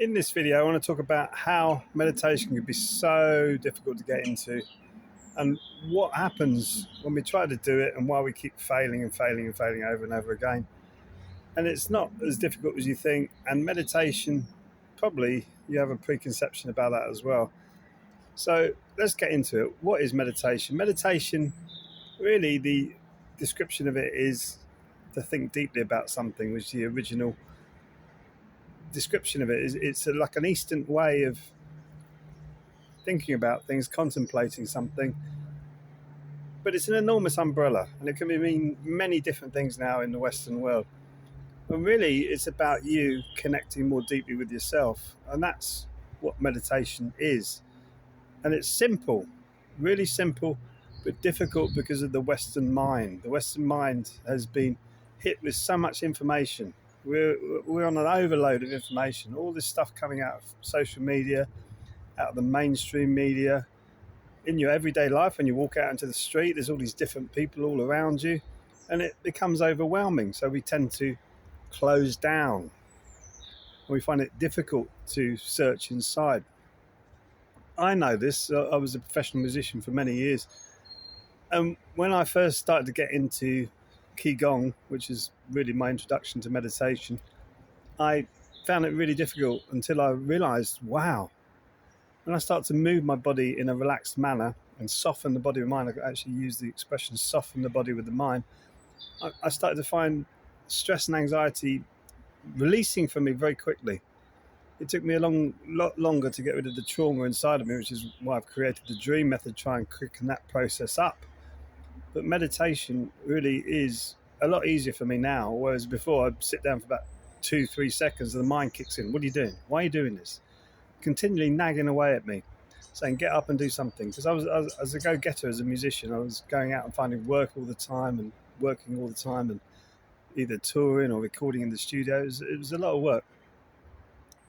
In this video, I want to talk about how meditation can be so difficult to get into and what happens when we try to do it and why we keep failing and failing and failing over and over again. And it's not as difficult as you think. And meditation, probably you have a preconception about that as well. So let's get into it. What is meditation? Meditation, really, the description of it is to think deeply about something, which the original description of it is. It's like an Eastern way of thinking about things, contemplating something, but it's an enormous umbrella and it can mean many different things now in the Western world. And really, it's about you connecting more deeply with yourself, and that's what meditation is. And it's simple, really simple, but difficult because of the Western mind. The Western mind has been hit with so much information. We're on an overload of information, all this stuff coming out of social media, out of the mainstream media. In your everyday life, when you walk out into the street, there's all these different people all around you, and it becomes overwhelming. So we tend to close down, and we find it difficult to search inside. I know this. I was a professional musician for many years, and when I first started to get into Qi Gong, which is really my introduction to meditation, I found it really difficult until I realized, wow, when I start to move my body in a relaxed manner and soften the body with mind, I actually use the expression soften the body with the mind, I started to find stress and anxiety releasing from me very quickly. It took me a lot longer to get rid of the trauma inside of me, which is why I've created the dream method, try and quicken that process up. But meditation really is a lot easier for me now, whereas before I'd sit down for about 2-3 seconds and the mind kicks in. What are you doing? Why are you doing this? Continually nagging away at me, saying get up and do something. Because I was as a go-getter, as a musician, I was going out and finding work all the time and working all the time and either touring or recording in the studios. It was a lot of work.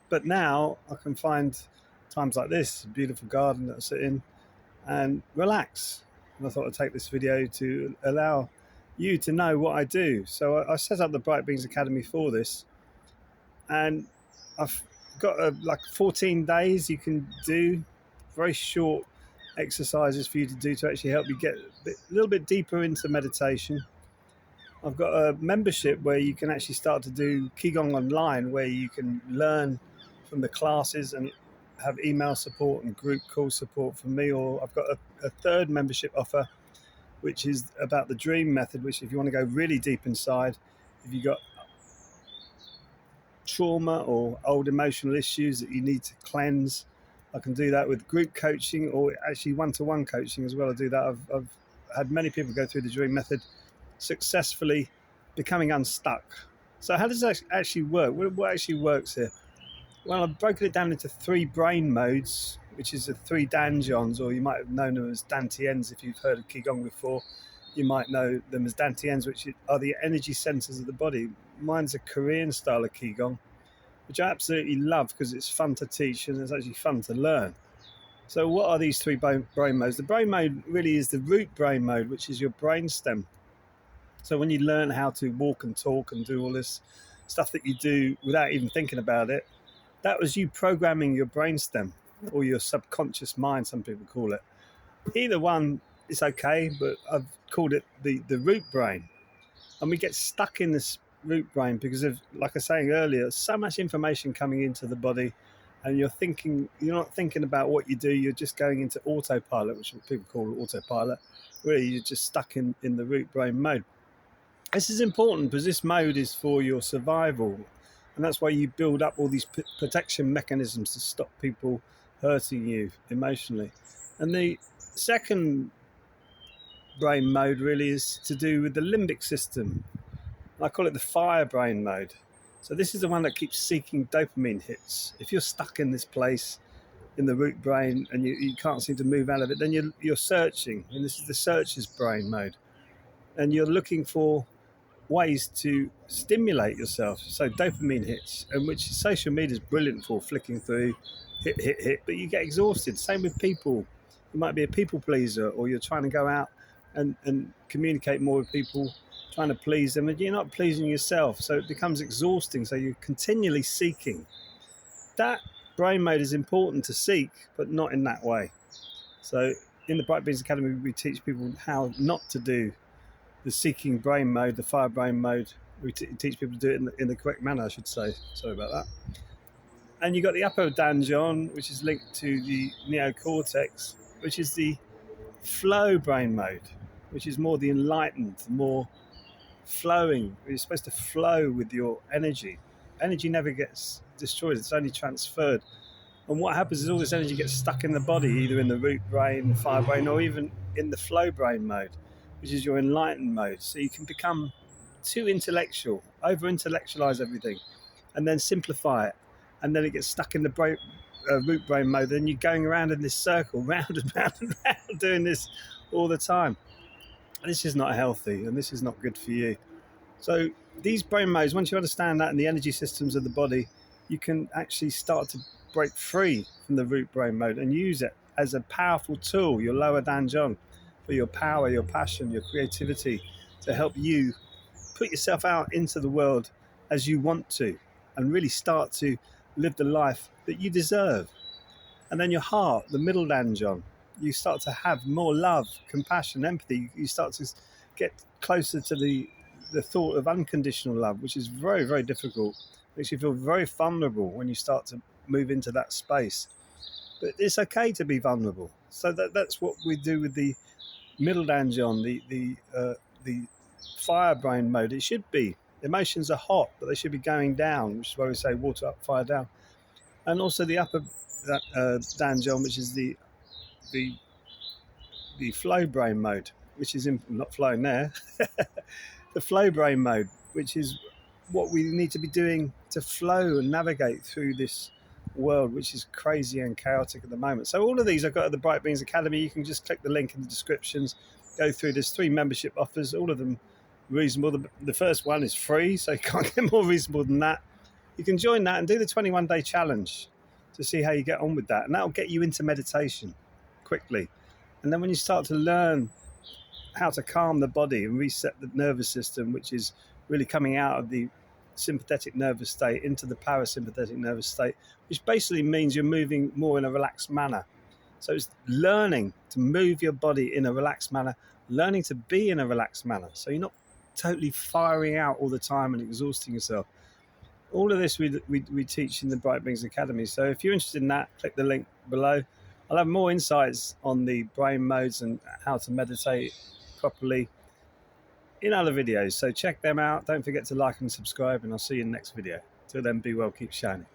But now I can find times like this, a beautiful garden that I sit in and relax. And I thought I'd take this video to allow you to know what I do. So I set up the Bright Beings Academy for this, and I've got like 14 days you can do very short exercises for you to do to actually help you get a little bit deeper into meditation. I've got a membership where you can actually start to do Qi Gong online, where you can learn from the classes and have email support and group call support from me. Or I've got a third membership offer, which is about the dream method, which if you want to go really deep inside, if you've got trauma or old emotional issues that you need to cleanse, I can do that with group coaching or actually one-to-one coaching as well. I do that. I've had many people go through the dream method successfully becoming unstuck. So how does that actually work? What actually works here? Well, I've broken it down into 3 brain modes, which is the 3 danjians, or you might have known them as dantians if you've heard of Qi Gong before. You might know them as dantians, which are the energy centers of the body. Mine's a Korean style of Qi Gong, which I absolutely love because it's fun to teach and it's actually fun to learn. So what are these 3 brain modes? The brain mode really is the root brain mode, which is your brain stem. So when you learn how to walk and talk and do all this stuff that you do without even thinking about it, that was you programming your brainstem, or your subconscious mind, some people call it. Either one is okay, but I've called it the root brain. And we get stuck in this root brain because of, like I was saying earlier, so much information coming into the body, and you're not thinking about what you do, you're just going into autopilot, which people call autopilot. Really, you're just stuck in the root brain mode. This is important because this mode is for your survival. And that's why you build up all these protection mechanisms to stop people hurting you emotionally. And the second brain mode really is to do with the limbic system. I call it the fire brain mode. So this is the one that keeps seeking dopamine hits. If you're stuck in this place in the root brain and you can't seem to move out of it, then you're searching. And this is the searcher's brain mode. And you're looking for ways to stimulate yourself, so dopamine hits, and which social media is brilliant for, flicking through, hit, but you get exhausted. Same with people. You might be a people pleaser, or you're trying to go out and communicate more with people, trying to please them, and you're not pleasing yourself, so it becomes exhausting. So you're continually seeking. that brain mode is important to seek, but not in that way. So in the Bright Beans Academy, we teach people how not to do the seeking brain mode, the fire brain mode. We teach people to do it in the correct manner, I should say. Sorry about that. And you've got the upper danjon, which is linked to the neocortex, which is the flow brain mode, which is more the enlightened, more flowing. You're supposed to flow with your energy. Energy never gets destroyed, it's only transferred. And what happens is all this energy gets stuck in the body, either in the root brain, the fire brain, or even in the flow brain mode, which is your enlightened mode. So you can become too intellectual, over intellectualize everything, and then simplify it. And then it gets stuck in the root brain mode. Then you're going around in this circle, round and round and round, doing this all the time. And this is not healthy, and this is not good for you. So these brain modes, once you understand that and the energy systems of the body, you can actually start to break free from the root brain mode and use it as a powerful tool, your lower danjon, for your power, your passion, your creativity, to help you put yourself out into the world as you want to and really start to live the life that you deserve. And then your heart, the middle danjon, you start to have more love, compassion, empathy. You start to get closer to the thought of unconditional love, which is very, very difficult. Makes you feel very vulnerable when you start to move into that space. But it's okay to be vulnerable. So that's what we do with the middle danjon, the fire brain mode. It should be. Emotions are hot, but they should be going down, which is why we say water up, fire down. And also the upper danjon, which is the flow brain mode, which is not flowing there. The flow brain mode, which is what we need to be doing to flow and navigate through this world, which is crazy and chaotic at the moment. So all of these I've got at the Bright Beans Academy. You can just click the link in the descriptions, go through. There's 3 membership offers, all of them reasonable. The first one is free, so you can't get more reasonable than that. You can join that and do the 21-day challenge to see how you get on with that, and that'll get you into meditation quickly. And then when you start to learn how to calm the body and reset the nervous system, which is really coming out of the sympathetic nervous state into the parasympathetic nervous state, which basically means you're moving more in a relaxed manner. So it's learning to move your body in a relaxed manner, learning to be in a relaxed manner. So you're not totally firing out all the time and exhausting yourself. All of this we teach in the Bright Beans Academy. So if you're interested in that, click the link below. I'll have more insights on the brain modes and how to meditate properly in other videos. So check them out. Don't forget to like and subscribe, and I'll see you in the next video. Till then, be well, keep shining.